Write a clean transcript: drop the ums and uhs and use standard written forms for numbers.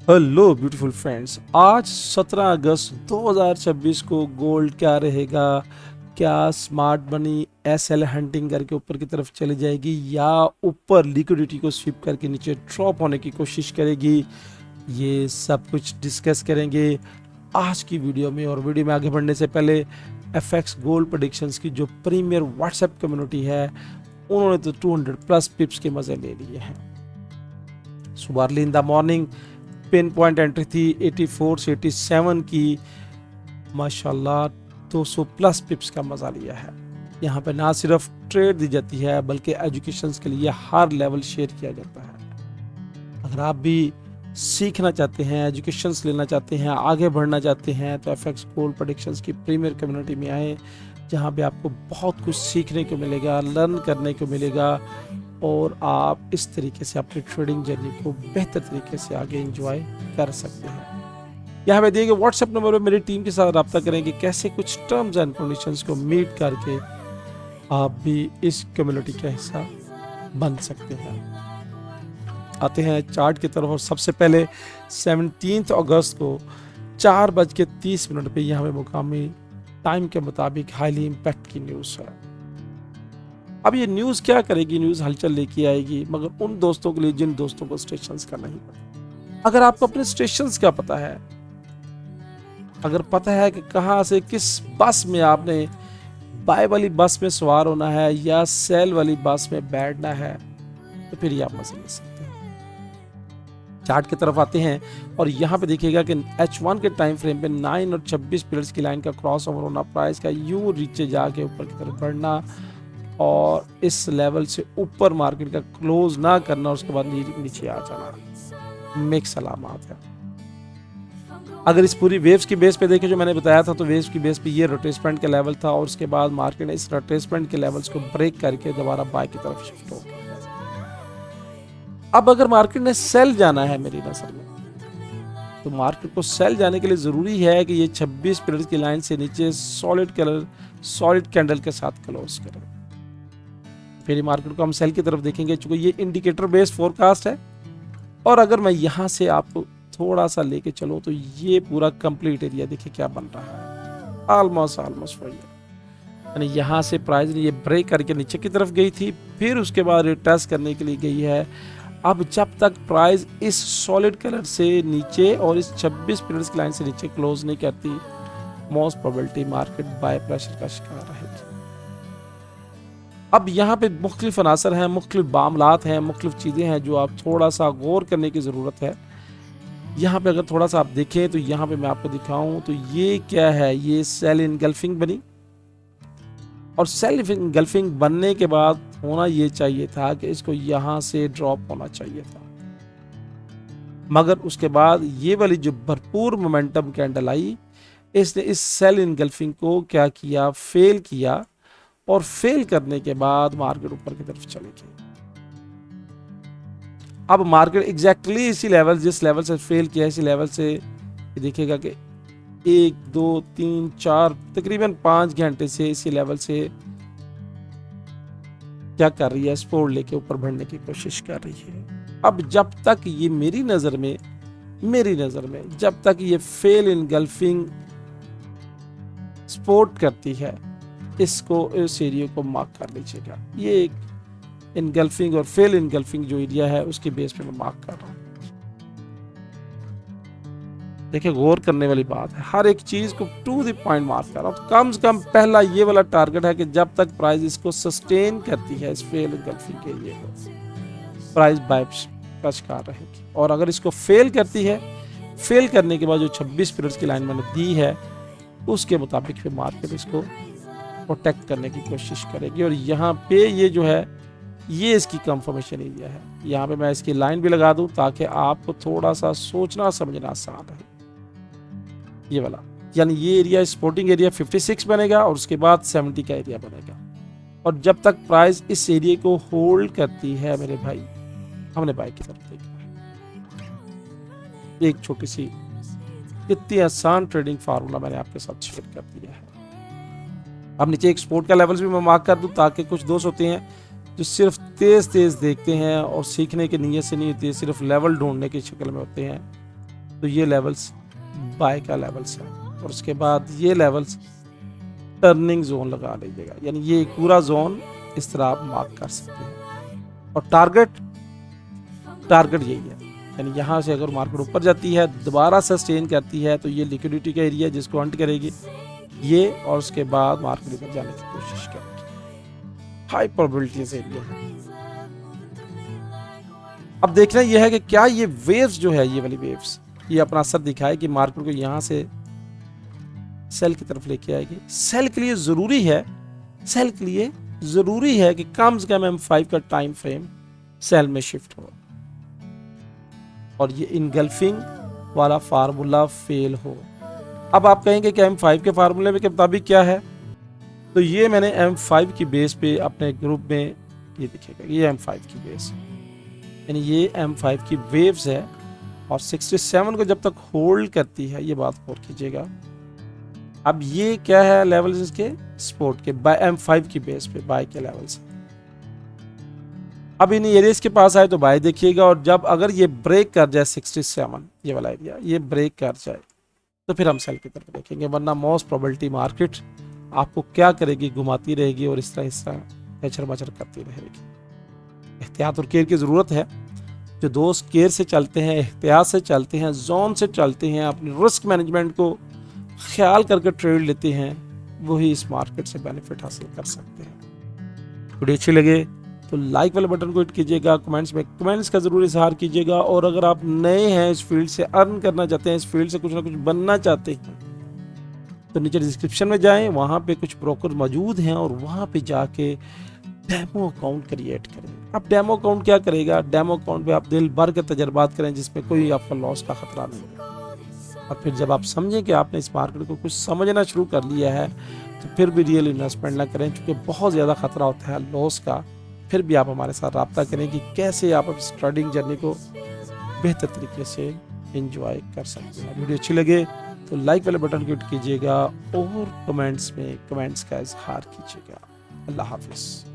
Hello beautiful friends, आज 17 अगस्त 2026 को gold क्या रहेगा? क्या स्मार्ट मनी एसएल हंटिंग करके ऊपर की तरफ चली जाएगी या ऊपर लिक्विडिटी को स्वीप करके नीचे ड्रॉप होने की कोशिश करेगी? ये सब कुछ डिस्कस करेंगे आज की वीडियो में। और वीडियो में आगे बढ़ने से पहले एफएक्स गोल्ड प्रेडिक्शंस की जो प्रीमियर व्हाट्सएप कम्युनिटी है, उन्होंने तो 200 प्लस पिप्स के मजे ले लिए हैं। सुबह early in the morning pin point entry थी 84 से 87 की, माशाल्लाह 200 प्लस पिप्स का मजा लिया है। यहाँ पे ना सिर्फ ट्रेड दी जाती है बल्कि एजुकेशन के लिए हर लेवल शेयर किया जाता है। अगर आप भी सीखना चाहते हैं, एजुकेशन लेना चाहते हैं, आगे बढ़ना चाहते हैं तो एफएक्स गोल्ड प्रेडिक्शंस की प्रीमियर कम्युनिटी में आए, जहाँ पे आपको बहुत कुछ सीखने को मिलेगा, लर्न करने को मिलेगा और आप इस तरीके से अपनी ट्रेडिंग जर्नी को बेहतर तरीके से आगे एंजॉय कर सकते हैं। यहाँ पे दिए गए व्हाट्सएप नंबर पर मेरी टीम के साथ रब्ता करेंगे कैसे कुछ टर्म्स एंड कंडीशंस को मीट करके आप भी इस कम्युनिटी का हिस्सा बन सकते हैं। आते हैं चार्ट की तरफ और सबसे पहले 17 अगस्त को 4:30 पे यहाँ पे मुकामी टाइम के मुताबिक हाईली इम्पैक्ट की न्यूज़ है। अब ये न्यूज़ क्या करेगी? न्यूज़ हलचल लेके आएगी, मगर उन दोस्तों के लिए जिन दोस्तों को स्टेशंस का नहीं पता। अगर आपको अपने स्टेशंस का पता है, अगर पता है कि कहाँ से किस बस में आपने बाय वाली बस में सवार होना है या सेल वाली बस में बैठना है, तो फिर ये आप मजे ले सकते हैं। चार्ट की तरफ आते हैं और यहाँ पे देखिएगा कि H1 के टाइम फ्रेम पे 9 और 26 पीरियड्स की लाइन का क्रॉस ओवर होना, प्राइस का यूं नीचे जाके ऊपर की तरफ बढ़ना और इस लेवल से ऊपर मार्केट का क्लोज ना करना, उसके बाद नीचे आ जाना, मिक्स अलामत है। अगर इस पूरी वेव्स की बेस पे देखें जो मैंने बताया था, तो वेव्स की बेस पे ये रिट्रेसमेंट का लेवल था और उसके बाद मार्केट ने इस रिट्रेसमेंट के लेवल्स को ब्रेक करके दोबारा बाय की तरफ शिफ्ट हो गया। अब अगर मार्केट ने सेल जाना है मेरी नजर में, तो मार्केट को सेल जाने के लिए जरूरी है कि ये 26 पीरियड की लाइन से नीचे सॉलिड कैंडल के साथ क्लोज करें, फिर मार्केट को हम सेल की तरफ देखेंगे। चूंकि ये इंडिकेटर बेस्ड फोरकास्ट है और अगर मैं यहां से आपको थोड़ा सा लेके चलो तो ये पूरा कंप्लीट एरिया देखिए क्या बन रहा है, ऑलमोस्ट वही है। यानी यहां से प्राइस ने ये ब्रेक करके नीचे की तरफ गई थी, फिर उसके बाद रिटेस्ट करने के लिए गई है। अब जब तक प्राइस इस सॉलिड कलर से नीचे और इस 26 पीरियड्स की लाइन से नीचे क्लोज नहीं करती, most probability market by pressure का शिकार रहेगी। अब यहाँ पे मुख्तलिफ अनासर हैं, मुख्तलिफ मामलात हैं, मुख्तलिफ चीज़ें हैं जो आप थोड़ा सा गौर करने की ज़रूरत है। यहाँ पे अगर थोड़ा सा आप देखें तो यहाँ पे मैं आपको दिखाऊं तो ये क्या है, ये सेल इनगल्फिंग बनी और सेल इनगल्फिंग बनने के बाद होना ये चाहिए था कि इसको यहाँ से ड्रॉप होना चाहिए था, मगर उसके बाद ये वाली जो भरपूर मोमेंटम कैंडल आई, इसने इस सेल इनगल्फिंग को क्या किया, फेल किया और फेल करने के बाद मार्केट ऊपर की तरफ चली गई। अब मार्केट एग्जैक्टली इसी लेवल, जिस लेवल से फेल किया, इसी लेवल से देखिएगा कि 1 2 3 4 तकरीबन 5 घंटे से इसी लेवल से क्या कर रही है, सपोर्ट लेके ऊपर बढ़ने की कोशिश कर रही है। अब जब तक ये मेरी नजर में जब तक ये फेल इनगल्फिंग सपोर्ट करती है, इसको इस एरिया को मार्क कर लीजिएगा। ये एक इनगल्फिंग और फेल इनगल्फिंग जो एरिया है उसके बेस पे मैं मार्क कर रहा हूँ। देखिए गौर करने वाली बात है, हर एक चीज को टू द पॉइंट मार्क कर रहा हूँ। कम से कम पहला ये वाला टारगेट है कि जब तक प्राइस इसको सस्टेन करती है, इस फेल इनगल्फिंग के एरिया को, प्राइस बाय का शिकार रहेगी। और अगर इसको फेल करती है, फेल करने के बाद जो 26 पीरियड्स की लाइन मैंने दी है उसके मुताबिक फिर मार्केट इसको प्रोटेक्ट करने की कोशिश करेगी। और यहाँ पे ये जो है ये इसकी कंफर्मेशन एरिया है। यहाँ पे मैं इसकी लाइन भी लगा दूं ताकि आपको थोड़ा सा सोचना समझना आसान रहे। ये वाला यानी ये एरिया सपोर्टिंग एरिया 56 बनेगा और उसके बाद 70 का एरिया बनेगा। और जब तक प्राइस इस एरिया को होल्ड करती है मेरे भाई, हमने बाय की तरफ देखना है। एक छोटी सी इतनी आसान ट्रेडिंग फार्मूला मैंने आपके साथ शेयर कर दिया है। अब नीचे एक सपोर्ट का लेवल्स भी मैं मार्क कर दूं ताकि कुछ दोस्त होते हैं जो सिर्फ तेज देखते हैं और सीखने की नीयत से नहीं होती है, सिर्फ लेवल ढूंढने की शक्ल में होते हैं। तो ये लेवल्स बाय का लेवल्स है, और उसके बाद ये लेवल्स टर्निंग जोन लगा लीजिएगा, यानी ये पूरा जोन इस तरह आप मार्क कर सकते हैं। और टारगेट यही है, यानी यहाँ से अगर मार्केट ऊपर जाती है, दोबारा सस्टेन करती है, तो ये लिक्विडिटी का एरिया जिसको हंट करेगी ये, और उसके बाद मार्केट ऊपर जाने की कोशिश करेगी। हाई प्रोबेबिलिटी से एरिया है। अब देखना यह है कि क्या ये वेव्स जो है, ये वाली वेव्स, ये अपना असर दिखाए कि मार्केट को यहां से सेल की तरफ लेके आएगी। सेल के लिए जरूरी है कि कम से कम M5 का टाइम फ्रेम सेल में शिफ्ट हो और ये इनगल्फिंग वाला फार्मूला फेल हो। अब आप कहेंगे कि M5 के फार्मूले में के मुताबिक क्या है, तो ये मैंने M5 की बेस पे अपने ग्रुप में ये दिखेगा, ये M5 की बेस, यानी ये M5 की वेव्स है, और 67 को जब तक होल्ड करती है, ये बात गौर कीजिएगा। अब ये क्या है, लेवल्स इसके सपोर्ट के बाय M5 की बेस पे बाय के लेवल्स। अब इन एरियाज के पास आए तो बाय देखिएगा, और जब अगर ये ब्रेक कर जाए 67, ये वाला एरिया ये ब्रेक कर जाए, तो फिर हम सेल की तरफ देखेंगे, वरना मोस्ट प्रोबेबिलिटी मार्केट आपको क्या करेगी, घुमाती रहेगी और इस तरह एचर बचर करती रहेगी। एहतियात और केयर की ज़रूरत है। जो दोस्त केयर से चलते हैं, एहतियात से चलते हैं, जोन से चलते हैं, अपने रिस्क मैनेजमेंट को ख्याल करके ट्रेड लेते हैं, वही इस मार्केट से बेनिफिट हासिल कर सकते हैं। वीडियो अच्छी लगे तो लाइक वाले बटन को हिट कीजिएगा, कमेंट्स में कमेंट्स का जरूर इजहार कीजिएगा, और अगर आप नए हैं इस फील्ड से, अर्न करना चाहते हैं, इस फील्ड से कुछ ना कुछ बनना चाहते हैं, तो नीचे डिस्क्रिप्शन में जाएं, वहाँ पे कुछ ब्रोकर मौजूद हैं, और वहाँ पे जाके डेमो अकाउंट क्रिएट करें। अब डेमो अकाउंट क्या करेगा, डेमो अकाउंट पे आप दिल भर के तजर्बात करें जिसमें कोई आपका लॉस का खतरा नहीं है, और फिर जब आप समझें कि आपने इस मार्केट को कुछ समझना शुरू कर लिया है, तो फिर भी रियल इन्वेस्टमेंट ना करें, क्योंकि बहुत ज़्यादा खतरा होता है लॉस का। फिर भी आप हमारे साथ रब्ता करें कि कैसे आप इस ट्रेडिंग जर्नी को बेहतर तरीके से एंजॉय कर सकते हैं। वीडियो अच्छी लगे तो लाइक वाले बटन को हिट कीजिएगा, और कमेंट्स में कमेंट्स का इजहार कीजिएगा। अल्लाह हाफिज़।